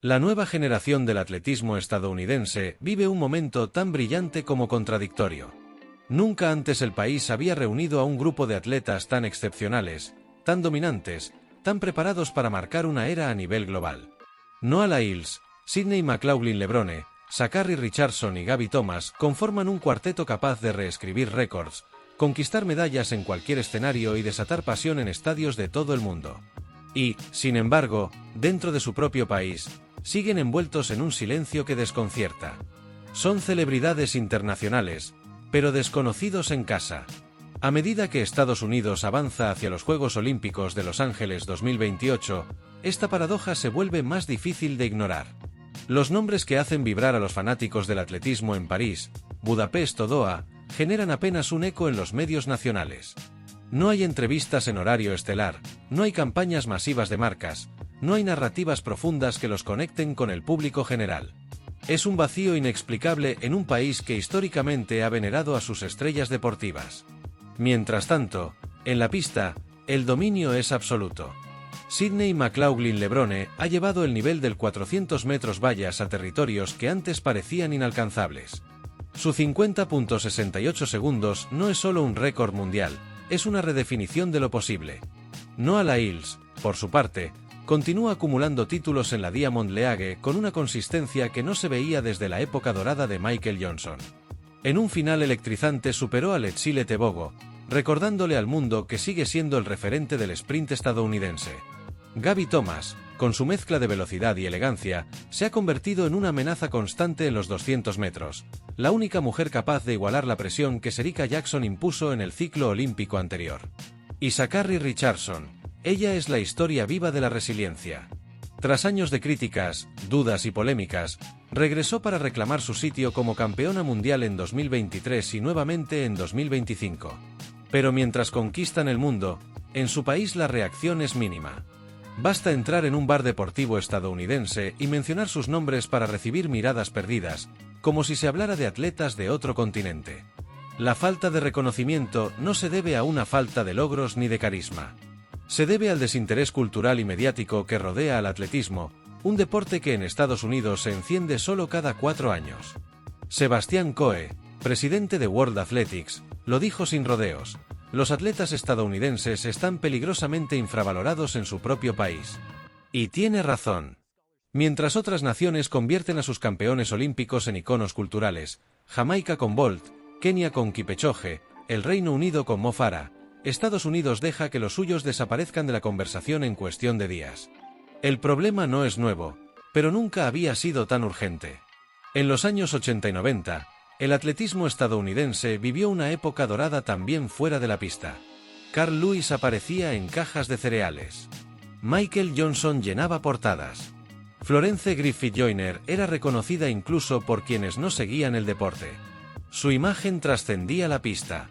La nueva generación del atletismo estadounidense vive un momento tan brillante como contradictorio. Nunca antes el país había reunido a un grupo de atletas tan excepcionales, tan dominantes, tan preparados para marcar una era a nivel global. Noah Lyles, Sydney McLaughlin-Levrone, Zachary Richardson y Gabby Thomas conforman un cuarteto capaz de reescribir récords, conquistar medallas en cualquier escenario y desatar pasión en estadios de todo el mundo. Y, sin embargo, dentro de su propio país, siguen envueltos en un silencio que desconcierta. Son celebridades internacionales, pero desconocidos en casa. A medida que Estados Unidos avanza hacia los Juegos Olímpicos de Los Ángeles 2028, esta paradoja se vuelve más difícil de ignorar. Los nombres que hacen vibrar a los fanáticos del atletismo en París, Budapest o Doha, generan apenas un eco en los medios nacionales. No hay entrevistas en horario estelar, no hay campañas masivas de marcas, no hay narrativas profundas que los conecten con el público general. Es un vacío inexplicable en un país que históricamente ha venerado a sus estrellas deportivas. Mientras tanto, en la pista, el dominio es absoluto. Sydney McLaughlin-Levrone ha llevado el nivel del 400 metros vallas a territorios que antes parecían inalcanzables. Su 50.68 segundos no es solo un récord mundial, es una redefinición de lo posible. Noah Lyles, por su parte, continúa acumulando títulos en la Diamond League con una consistencia que no se veía desde la época dorada de Michael Johnson. En un final electrizante superó a Letsile Tebogo, recordándole al mundo que sigue siendo el referente del sprint estadounidense. Gabby Thomas, con su mezcla de velocidad y elegancia, se ha convertido en una amenaza constante en los 200 metros, la única mujer capaz de igualar la presión que Serica Jackson impuso en el ciclo olímpico anterior. Y Zachary Richardson, ella es la historia viva de la resiliencia. Tras años de críticas, dudas y polémicas, regresó para reclamar su sitio como campeona mundial en 2023 y nuevamente en 2025. Pero mientras conquistan el mundo, en su país la reacción es mínima. Basta entrar en un bar deportivo estadounidense y mencionar sus nombres para recibir miradas perdidas, como si se hablara de atletas de otro continente. La falta de reconocimiento no se debe a una falta de logros ni de carisma. Se debe al desinterés cultural y mediático que rodea al atletismo, un deporte que en Estados Unidos se enciende solo cada 4 años. Sebastián Coe, presidente de World Athletics, lo dijo sin rodeos: los atletas estadounidenses están peligrosamente infravalorados en su propio país. Y tiene razón. Mientras otras naciones convierten a sus campeones olímpicos en iconos culturales, Jamaica con Bolt, Kenia con Kipchoge, el Reino Unido con Mo Farah, Estados Unidos deja que los suyos desaparezcan de la conversación en cuestión de días. El problema no es nuevo, pero nunca había sido tan urgente. En los años 80 y 90, el atletismo estadounidense vivió una época dorada también fuera de la pista. Carl Lewis aparecía en cajas de cereales. Michael Johnson llenaba portadas. Florence Griffith Joyner era reconocida incluso por quienes no seguían el deporte. Su imagen trascendía la pista.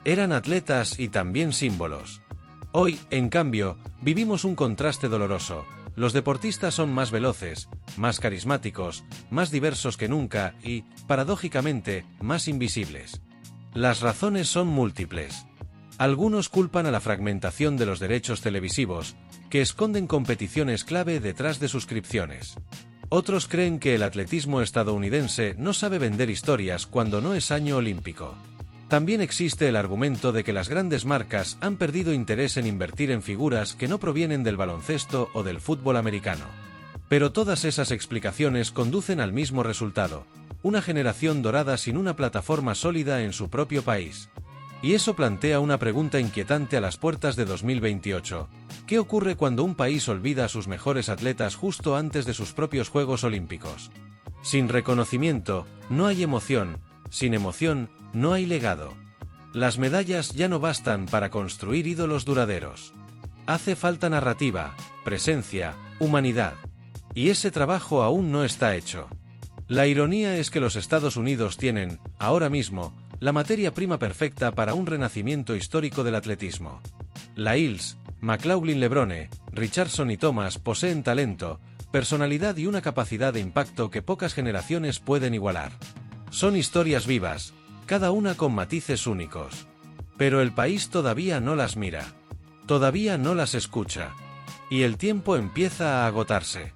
Eran atletas y también símbolos. Hoy, en cambio, vivimos un contraste doloroso. Los deportistas son más veloces, más carismáticos, más diversos que nunca y, paradójicamente, más invisibles. Las razones son múltiples. Algunos culpan a la fragmentación de los derechos televisivos, que esconden competiciones clave detrás de suscripciones. Otros creen que el atletismo estadounidense no sabe vender historias cuando no es año olímpico. También existe el argumento de que las grandes marcas han perdido interés en invertir en figuras que no provienen del baloncesto o del fútbol americano. Pero todas esas explicaciones conducen al mismo resultado: una generación dorada sin una plataforma sólida en su propio país. Y eso plantea una pregunta inquietante a las puertas de 2028. ¿Qué ocurre cuando un país olvida a sus mejores atletas justo antes de sus propios Juegos Olímpicos? Sin reconocimiento, no hay emoción. Sin emoción, no hay legado. Las medallas ya no bastan para construir ídolos duraderos. Hace falta narrativa, presencia, humanidad. Y ese trabajo aún no está hecho. La ironía es que los Estados Unidos tienen, ahora mismo, la materia prima perfecta para un renacimiento histórico del atletismo. Lyles, McLaughlin-Levrone, Richardson y Thomas poseen talento, personalidad y una capacidad de impacto que pocas generaciones pueden igualar. Son historias vivas, cada una con matices únicos. Pero el país todavía no las mira. Todavía no las escucha. Y el tiempo empieza a agotarse.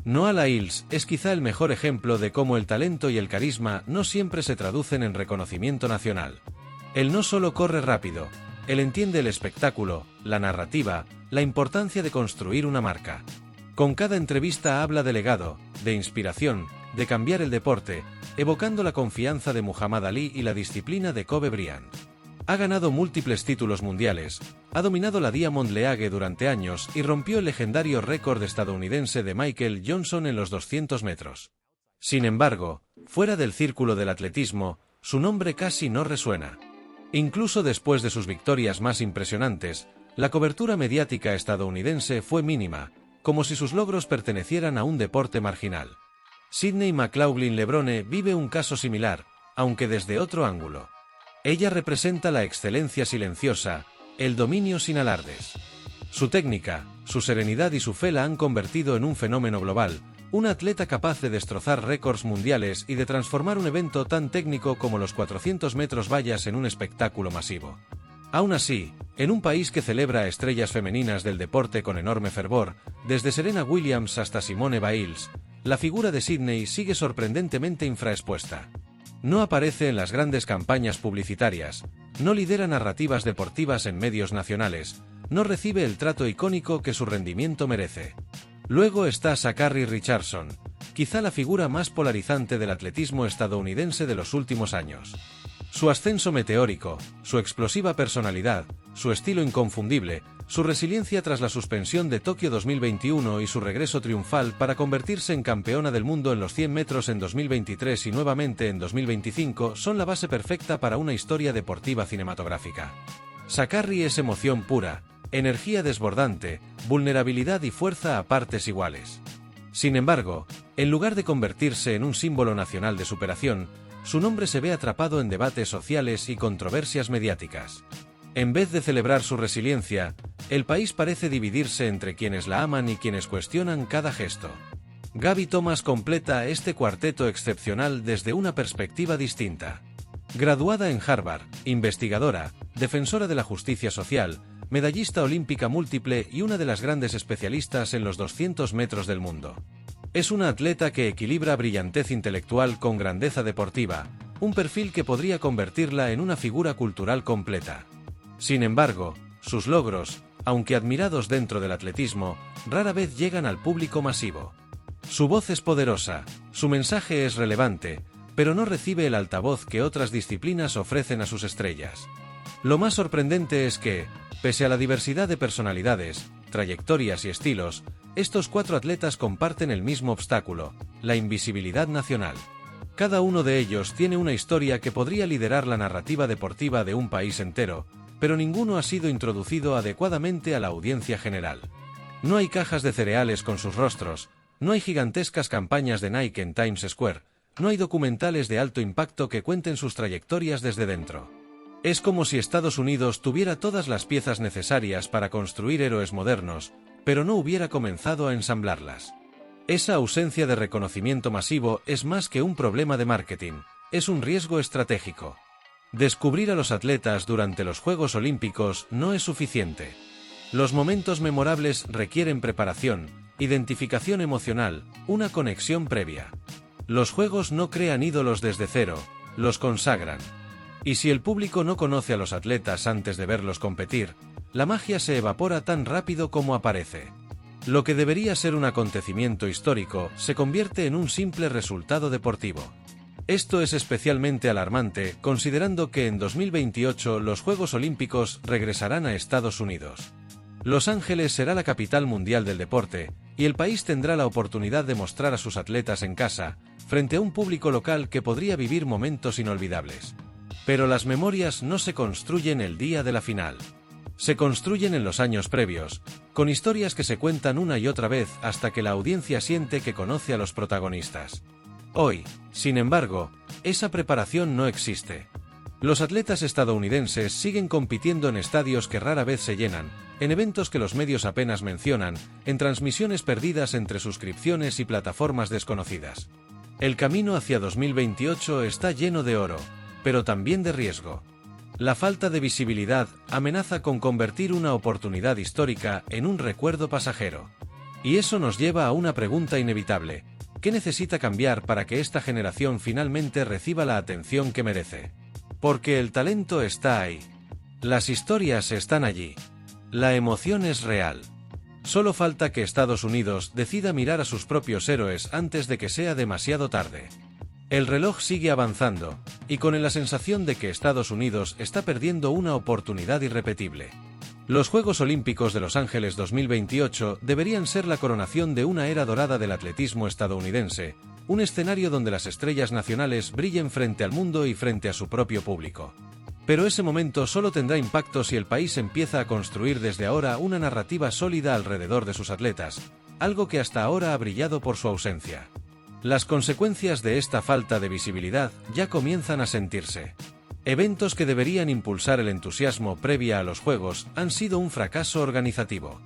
Noah Lyles es quizá el mejor ejemplo de cómo el talento y el carisma no siempre se traducen en reconocimiento nacional. Él no solo corre rápido, él entiende el espectáculo, la narrativa, la importancia de construir una marca. Con cada entrevista habla de legado, de inspiración, de cambiar el deporte, evocando la confianza de Muhammad Ali y la disciplina de Kobe Bryant. Ha ganado múltiples títulos mundiales, ha dominado la Diamond League durante años y rompió el legendario récord estadounidense de Michael Johnson en los 200 metros. Sin embargo, fuera del círculo del atletismo, su nombre casi no resuena. Incluso después de sus victorias más impresionantes, la cobertura mediática estadounidense fue mínima, como si sus logros pertenecieran a un deporte marginal. Sydney McLaughlin-Levrone vive un caso similar, aunque desde otro ángulo. Ella representa la excelencia silenciosa, el dominio sin alardes. Su técnica, su serenidad y su fe la han convertido en un fenómeno global, una atleta capaz de destrozar récords mundiales y de transformar un evento tan técnico como los 400 metros vallas en un espectáculo masivo. Aún así, en un país que celebra a estrellas femeninas del deporte con enorme fervor, desde Serena Williams hasta Simone Biles, la figura de Sydney sigue sorprendentemente infraexpuesta. No aparece en las grandes campañas publicitarias, no lidera narrativas deportivas en medios nacionales, no recibe el trato icónico que su rendimiento merece. Luego está Sha'Carri Richardson, quizá la figura más polarizante del atletismo estadounidense de los últimos años. Su ascenso meteórico, su explosiva personalidad, su estilo inconfundible, su resiliencia tras la suspensión de Tokio 2021 y su regreso triunfal para convertirse en campeona del mundo en los 100 metros en 2023 y nuevamente en 2025 son la base perfecta para una historia deportiva cinematográfica. Sha'Carri es emoción pura, energía desbordante, vulnerabilidad y fuerza a partes iguales. Sin embargo, en lugar de convertirse en un símbolo nacional de superación, su nombre se ve atrapado en debates sociales y controversias mediáticas. En vez de celebrar su resiliencia, el país parece dividirse entre quienes la aman y quienes cuestionan cada gesto. Gabby Thomas completa este cuarteto excepcional desde una perspectiva distinta. Graduada en Harvard, investigadora, defensora de la justicia social, medallista olímpica múltiple y una de las grandes especialistas en los 200 metros del mundo. Es una atleta que equilibra brillantez intelectual con grandeza deportiva, un perfil que podría convertirla en una figura cultural completa. Sin embargo, sus logros, aunque admirados dentro del atletismo, rara vez llegan al público masivo. Su voz es poderosa, su mensaje es relevante, pero no recibe el altavoz que otras disciplinas ofrecen a sus estrellas. Lo más sorprendente es que, pese a la diversidad de personalidades, trayectorias y estilos, estos cuatro atletas comparten el mismo obstáculo, la invisibilidad nacional. Cada uno de ellos tiene una historia que podría liderar la narrativa deportiva de un país entero, pero ninguno ha sido introducido adecuadamente a la audiencia general. No hay cajas de cereales con sus rostros, no hay gigantescas campañas de Nike en Times Square, no hay documentales de alto impacto que cuenten sus trayectorias desde dentro. Es como si Estados Unidos tuviera todas las piezas necesarias para construir héroes modernos, pero no hubiera comenzado a ensamblarlas. Esa ausencia de reconocimiento masivo es más que un problema de marketing, es un riesgo estratégico. Descubrir a los atletas durante los Juegos Olímpicos no es suficiente. Los momentos memorables requieren preparación, identificación emocional, una conexión previa. Los Juegos no crean ídolos desde cero, los consagran. Y si el público no conoce a los atletas antes de verlos competir, la magia se evapora tan rápido como aparece. Lo que debería ser un acontecimiento histórico se convierte en un simple resultado deportivo. Esto es especialmente alarmante, considerando que en 2028 los Juegos Olímpicos regresarán a Estados Unidos. Los Ángeles será la capital mundial del deporte, y el país tendrá la oportunidad de mostrar a sus atletas en casa, frente a un público local que podría vivir momentos inolvidables. Pero las memorias no se construyen el día de la final. Se construyen en los años previos, con historias que se cuentan una y otra vez hasta que la audiencia siente que conoce a los protagonistas. Hoy, sin embargo, esa preparación no existe. Los atletas estadounidenses siguen compitiendo en estadios que rara vez se llenan, en eventos que los medios apenas mencionan, en transmisiones perdidas entre suscripciones y plataformas desconocidas. El camino hacia 2028 está lleno de oro, pero también de riesgo. La falta de visibilidad amenaza con convertir una oportunidad histórica en un recuerdo pasajero. Y eso nos lleva a una pregunta inevitable: ¿qué necesita cambiar para que esta generación finalmente reciba la atención que merece? Porque el talento está ahí. Las historias están allí. La emoción es real. Solo falta que Estados Unidos decida mirar a sus propios héroes antes de que sea demasiado tarde. El reloj sigue avanzando, y con la sensación de que Estados Unidos está perdiendo una oportunidad irrepetible. Los Juegos Olímpicos de Los Ángeles 2028 deberían ser la coronación de una era dorada del atletismo estadounidense, un escenario donde las estrellas nacionales brillen frente al mundo y frente a su propio público. Pero ese momento solo tendrá impacto si el país empieza a construir desde ahora una narrativa sólida alrededor de sus atletas, algo que hasta ahora ha brillado por su ausencia. Las consecuencias de esta falta de visibilidad ya comienzan a sentirse. Eventos que deberían impulsar el entusiasmo previa a los Juegos han sido un fracaso organizativo.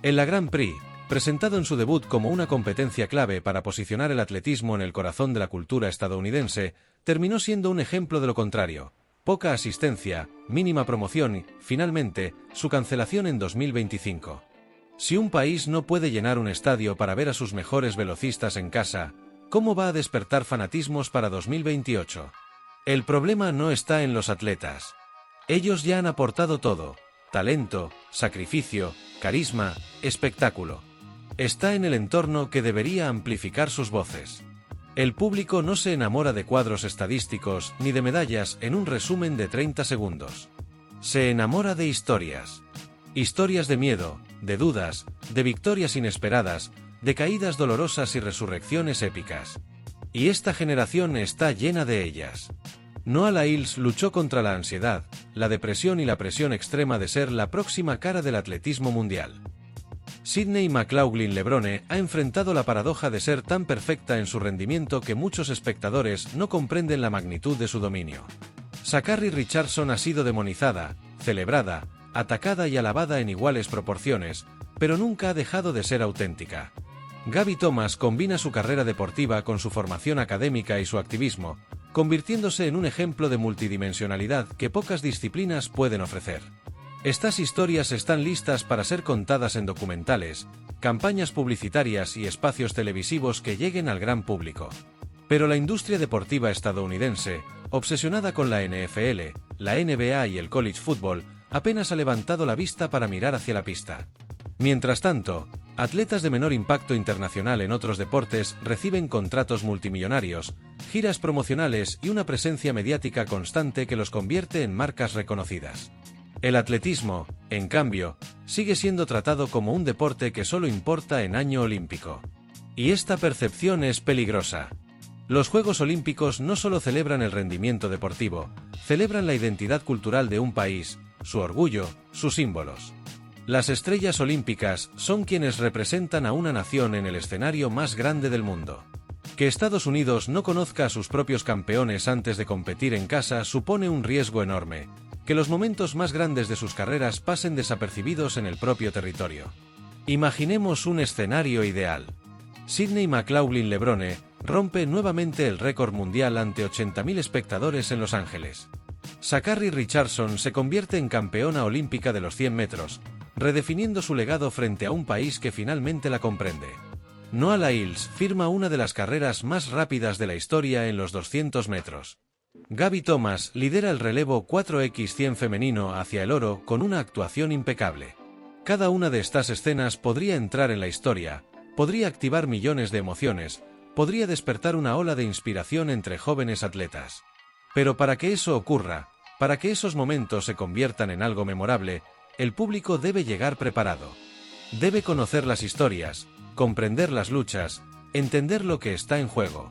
El Grand Prix, presentado en su debut como una competencia clave para posicionar el atletismo en el corazón de la cultura estadounidense, terminó siendo un ejemplo de lo contrario: poca asistencia, mínima promoción y, finalmente, su cancelación en 2025. Si un país no puede llenar un estadio para ver a sus mejores velocistas en casa, ¿cómo va a despertar fanatismos para 2028? El problema no está en los atletas. Ellos ya han aportado todo: talento, sacrificio, carisma, espectáculo. Está en el entorno, que debería amplificar sus voces. El público no se enamora de cuadros estadísticos ni de medallas en un resumen de 30 segundos. Se enamora de historias. Historias de miedo, de dudas, de victorias inesperadas, de caídas dolorosas y resurrecciones épicas. Y esta generación está llena de ellas. Noah Lyles luchó contra la ansiedad, la depresión y la presión extrema de ser la próxima cara del atletismo mundial. Sydney McLaughlin-Levrone ha enfrentado la paradoja de ser tan perfecta en su rendimiento que muchos espectadores no comprenden la magnitud de su dominio. Sha'Carri Richardson ha sido demonizada, celebrada, atacada y alabada en iguales proporciones, pero nunca ha dejado de ser auténtica. Gabby Thomas combina su carrera deportiva con su formación académica y su activismo, convirtiéndose en un ejemplo de multidimensionalidad que pocas disciplinas pueden ofrecer. Estas historias están listas para ser contadas en documentales, campañas publicitarias y espacios televisivos que lleguen al gran público. Pero la industria deportiva estadounidense, obsesionada con la NFL, la NBA y el college football, apenas ha levantado la vista para mirar hacia la pista. Mientras tanto, atletas de menor impacto internacional en otros deportes reciben contratos multimillonarios, giras promocionales y una presencia mediática constante que los convierte en marcas reconocidas. El atletismo, en cambio, sigue siendo tratado como un deporte que solo importa en año olímpico. Y esta percepción es peligrosa. Los Juegos Olímpicos no solo celebran el rendimiento deportivo, celebran la identidad cultural de un país, su orgullo, sus símbolos. Las estrellas olímpicas son quienes representan a una nación en el escenario más grande del mundo. Que Estados Unidos no conozca a sus propios campeones antes de competir en casa supone un riesgo enorme. Que los momentos más grandes de sus carreras pasen desapercibidos en el propio territorio. Imaginemos un escenario ideal. Sydney McLaughlin-Levrone rompe nuevamente el récord mundial ante 80.000 espectadores en Los Ángeles. Sha'Carri Richardson se convierte en campeona olímpica de los 100 metros, redefiniendo su legado frente a un país que finalmente la comprende. Noah Lyles firma una de las carreras más rápidas de la historia en los 200 metros. Gabby Thomas lidera el relevo 4x100 femenino hacia el oro con una actuación impecable. Cada una de estas escenas podría entrar en la historia, podría activar millones de emociones, podría despertar una ola de inspiración entre jóvenes atletas. Pero para que eso ocurra, para que esos momentos se conviertan en algo memorable, el público debe llegar preparado. Debe conocer las historias, comprender las luchas, entender lo que está en juego.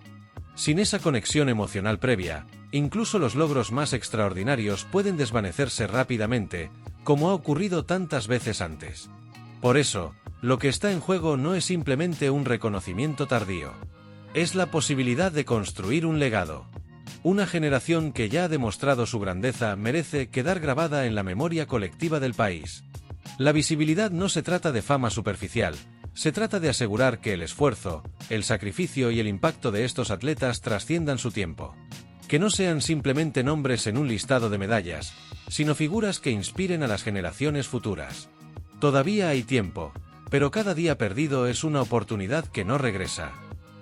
Sin esa conexión emocional previa, incluso los logros más extraordinarios pueden desvanecerse rápidamente, como ha ocurrido tantas veces antes. Por eso, lo que está en juego no es simplemente un reconocimiento tardío. Es la posibilidad de construir un legado. Una generación que ya ha demostrado su grandeza merece quedar grabada en la memoria colectiva del país. La visibilidad no se trata de fama superficial, se trata de asegurar que el esfuerzo, el sacrificio y el impacto de estos atletas trasciendan su tiempo. Que no sean simplemente nombres en un listado de medallas, sino figuras que inspiren a las generaciones futuras. Todavía hay tiempo. Pero cada día perdido es una oportunidad que no regresa.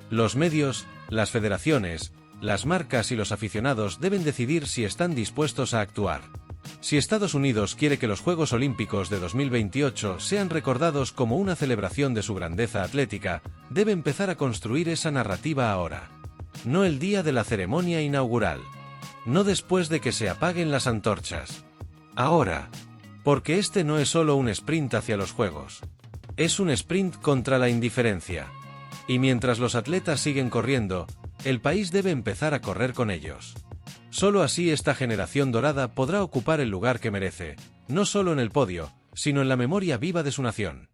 Los medios, las federaciones, las marcas y los aficionados deben decidir si están dispuestos a actuar. Si Estados Unidos quiere que los Juegos Olímpicos de 2028 sean recordados como una celebración de su grandeza atlética, debe empezar a construir esa narrativa ahora. No el día de la ceremonia inaugural. No después de que se apaguen las antorchas. Ahora. Porque este no es solo un sprint hacia los Juegos. Es un sprint contra la indiferencia. Y mientras los atletas siguen corriendo, el país debe empezar a correr con ellos. Solo así esta generación dorada podrá ocupar el lugar que merece, no solo en el podio, sino en la memoria viva de su nación.